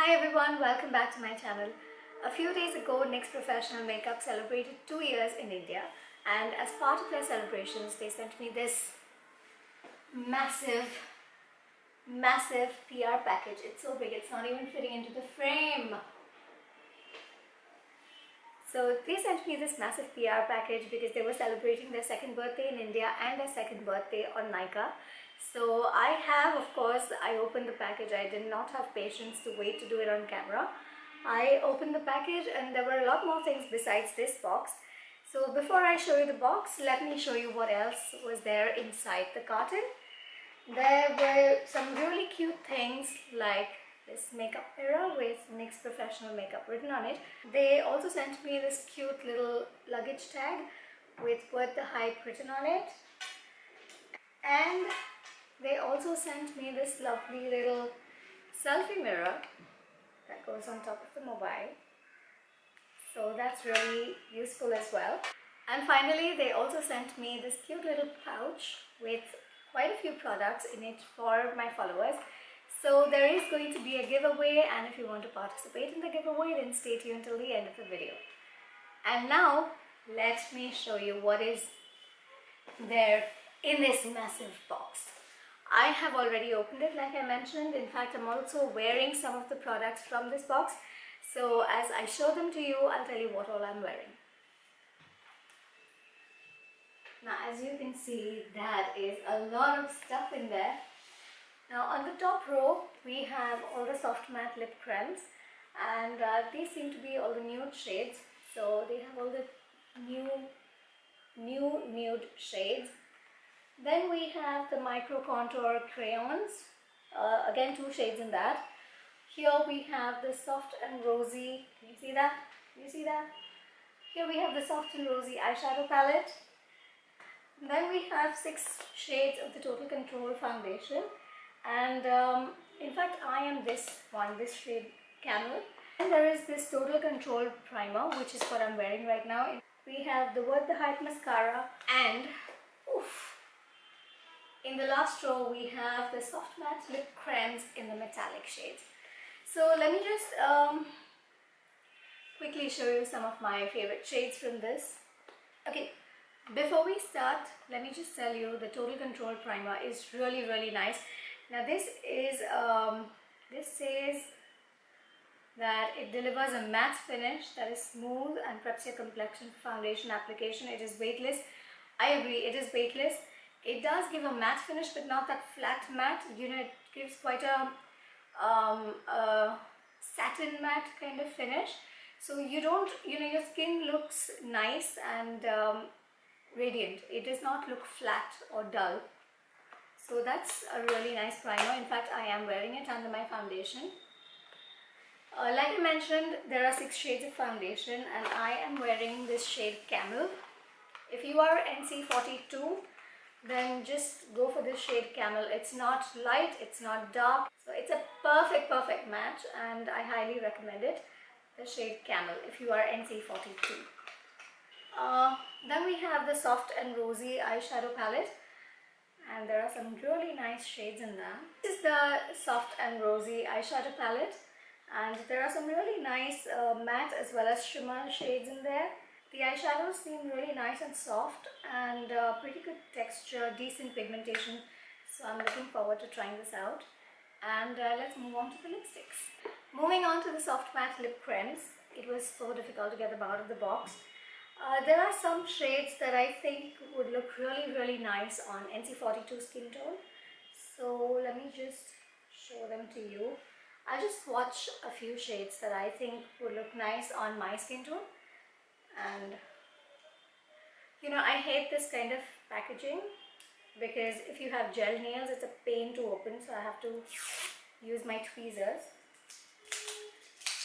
Hi everyone, welcome back to my channel. A few days ago, NYX Professional Makeup celebrated 2 years in India, and as part of their celebrations, they sent me this massive PR package. It's so big, it's not even fitting into the frame. So they sent me this massive PR package because they were celebrating their second birthday in India and their second birthday on Nykaa. So I have, of course, I opened the package. I did not have patience to wait to do it on camera. I opened the package and there were a lot more things besides this box. So before I show you the box, let me show you what else was there inside the carton. There were some really cute things like this makeup mirror with NYX Professional Makeup written on it. They also sent me this cute little luggage tag with Worth the Hype written on it. And they also sent me this lovely little selfie mirror that goes on top of the mobile. So that's really useful as well. And finally, they also sent me this cute little pouch with quite a few products in it for my followers. So there is going to be a giveaway, and if you want to participate in the giveaway, then stay tuned till the end of the video. And now, let me show you what is there in this massive box. I have already opened it, like I mentioned. In fact, I'm also wearing some of the products from this box. So as I show them to you, I'll tell you what all I'm wearing. Now, as you can see, that is a lot of stuff in there. Now, on the top row, we have all the Soft Matte Lip Cremes, and these seem to be all the nude shades. So they have all the new nude shades. Then we have the Micro Contour Crayons, again 2 shades in that. Here we have the Soft and Rosy, can you see that? Can you see that? Here we have the Soft and Rosy eyeshadow palette. Then we have 6 shades of the Total Control foundation. And in fact, I am this shade Camel. And there is this Total Control primer, which is what I'm wearing right now. We have the Worth the Hype mascara, and in the last row we have the Soft Matte Lip Cremes in the metallic shades. So let me just quickly show you some of my favorite shades from this. Okay, before we start, let me just tell you the Total Control primer is really nice. Now this says that it delivers a matte finish that is smooth and preps your complexion for foundation application. It is weightless. I agree, it is weightless. It does give a matte finish, but not that flat matte. You know, it gives quite a satin matte kind of finish. So you don't, you know, your skin looks nice and radiant. It does not look flat or dull. So that's a really nice primer. In fact, I am wearing it under my foundation. Like I mentioned, there are 6 shades of foundation, and I am wearing this shade Camel. If you are NC42, then just go for this shade Camel. It's not light, it's not dark, so it's a perfect match, and I highly recommend it, the shade Camel, if you are NC42. Then we have the Soft and Rosy eyeshadow palette, and there are some really nice shades in that. This is the Soft and Rosy eyeshadow palette, and there are some really nice matte as well as shimmer shades in there. The eyeshadows seem really nice and soft, and pretty good texture, decent pigmentation. So I'm looking forward to trying this out. And let's move on to the lipsticks. Moving on to the Soft Matte Lip Cremes. It was so difficult to get them out of the box. There are some shades that I think would look really nice on NC42 skin tone. So let me just show them to you. I'll just swatch a few shades that I think would look nice on my skin tone. And you know, I hate this kind of packaging because if you have gel nails, it's a pain to open, so I have to use my tweezers.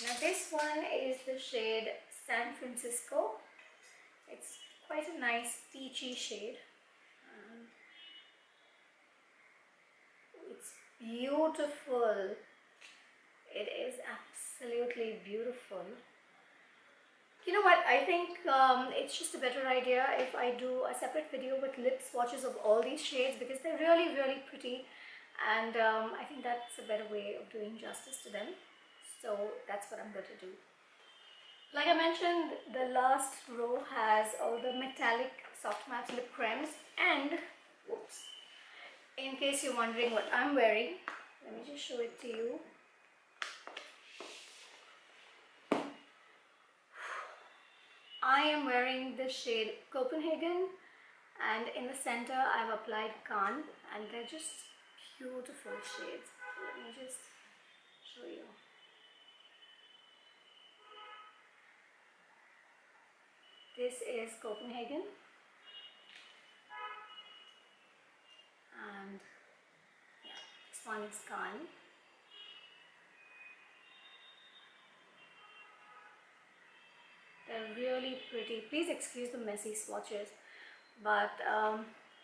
Now this one is the shade San Francisco. It's quite a nice peachy shade. It's beautiful. It is absolutely beautiful. You know what, I think it's just a better idea if I do a separate video with lip swatches of all these shades, because they're really pretty, and I think that's a better way of doing justice to them. So so that's what I'm going to do. Like I mentioned, the last row has all the metallic soft matte lip creams, and whoops, in case you're wondering what I'm wearing, let me just show it to you. I am wearing the shade Copenhagen, and in the center I've applied Cannes, and they're just beautiful shades. Let me just show you. This is Copenhagen, and yeah, this one is Cannes. They're really pretty. Please excuse the messy swatches, but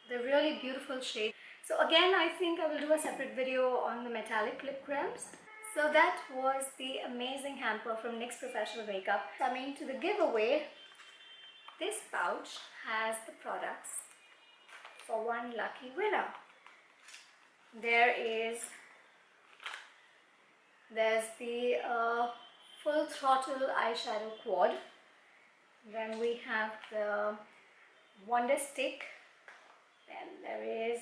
they're really beautiful shades. So again, I think I will do a separate video on the metallic lip creams. So that was the amazing hamper from NYX Professional Makeup. Coming to the giveaway, this pouch has the products for one lucky winner. There's the full throttle eyeshadow quad. Then we have the Wonder Stick. Then there is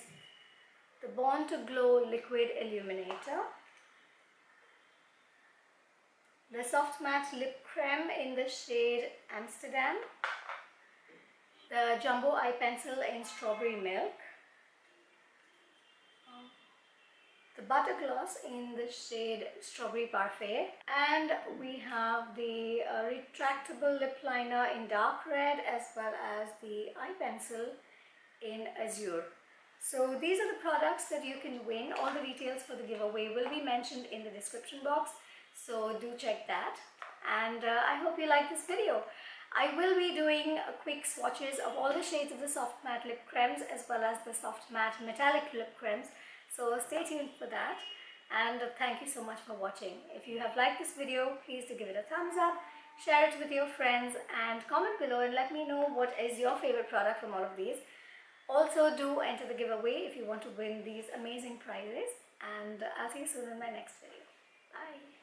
the Born to Glow Liquid Illuminator. The Soft Matte Lip Creme in the shade Amsterdam. The Jumbo Eye Pencil in Strawberry Milk. The Butter Gloss in the shade Strawberry Parfait, and we have the retractable lip liner in dark red, as well as the eye pencil in azure. So these are the products that you can win. All the details for the giveaway will be mentioned in the description box, so do check that. And I hope you like this video. I will be doing quick swatches of all the shades of the soft matte lip cremes, as well as the soft matte metallic lip cremes. So stay tuned for that, and thank you so much for watching. If you have liked this video, please do give it a thumbs up, share it with your friends, and comment below and let me know what is your favorite product from all of these. Also do enter the giveaway if you want to win these amazing prizes, and I'll see you soon in my next video. Bye.